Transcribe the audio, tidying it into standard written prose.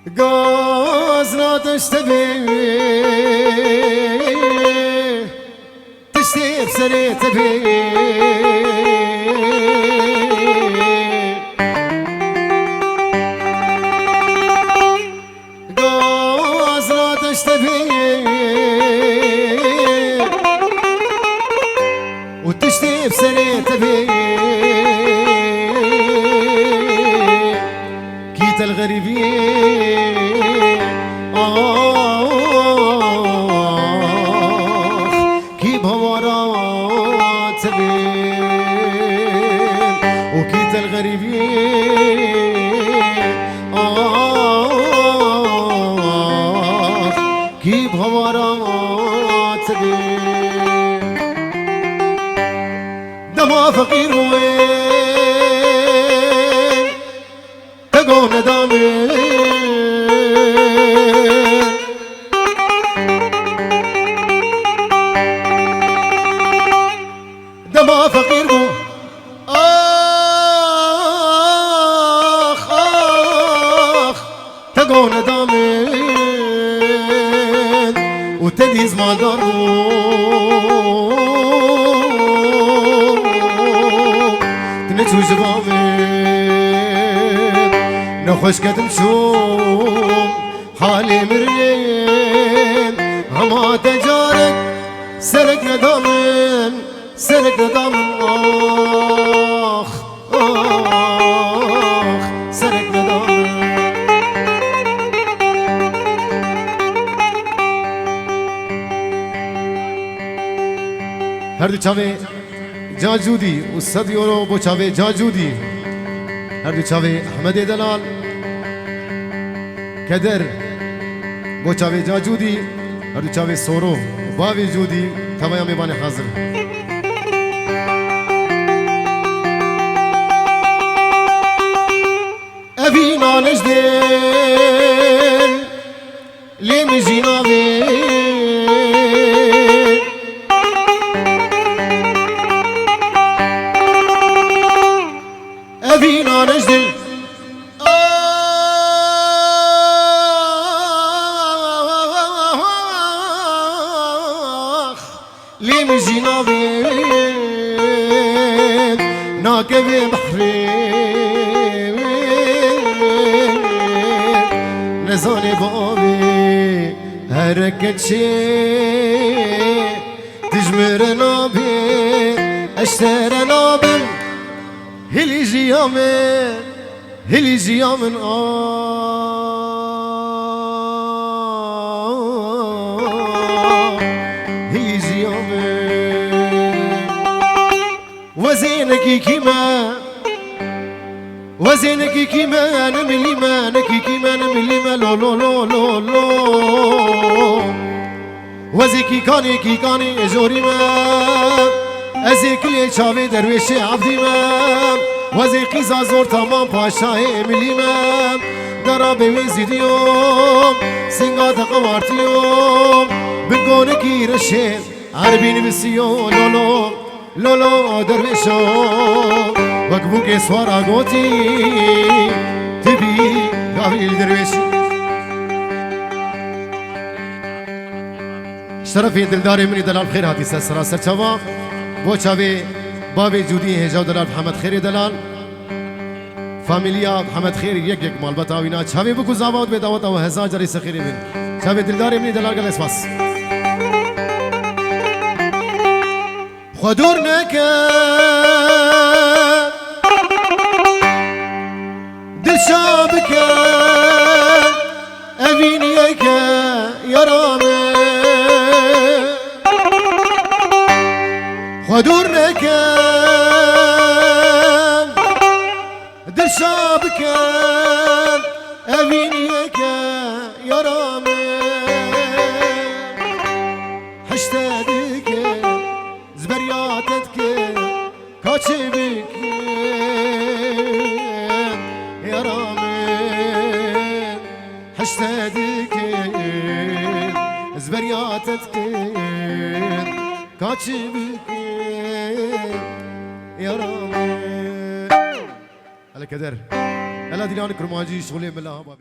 قازنا تشتبه تشتي بسري تبي قازنا تشتبه وتشتي بسري تبي كيت الغريبين كي بهورات بين وكيت الغريبين كي بهورات بين دما فقير وين تقون دامين دما فقير بو آخ آخ تقون دامين وتديز مالدار بو تنتو جبامين نخوش كتم شوم حالي مرين هما تجارك سرق ندامن سرق ندامن آخ آخ سرق ندامن هر دو چاوه جاجودی و 100 یورو بو چاوه جاجودی هر دو چاوه احمد دلال کدر بو چاوه جاجودی هر دو چاوه سورو باوی جودی توایا میبانه حاضر ابی نانش دل لیم جیناوی ابی نانش دل لیم جیناوی ناکوی بحری نزاني بابي هركتشي تجمر نابي اشترى نابم هلي جيامن هلي جيامن هلي جيامن وزينك كيما وزينك كيما انا ملي ما نكي كيما انا ملي ما لو لو لو لو لو وزيكي كاني جوري ما ازيك لي شاوي درويشي عبدي ما وزيكي زازور تمام باشاي ملي ما درابي وزيد يوم سنغا تقوارت يوم بقونكي رشين عربين بسيو لو لو لو لو درويشو وقبوك سوارا قوتي تبي قابل درويشي شرفي دلداري مني دلال خير هاتي سرا سرچوا بو چاوي بابي جودي هجاو دلال محمد خير دلال فاميليا محمد خير يك مال بتاوينا چاوي بو زاوات بداوت او هزار جري سخيري من چاوي دلداري مني دلال قال اسماس خدور نكا دل شابك أبينيك يا رامي خدورنك دل شابك أبينيك يا رامي حشتادك زبرياتك كاتشبك يا رامي حشتادك زبرياتك كاتشبك يا رامي على كدر هلا دينان كرماجي شغلي بالله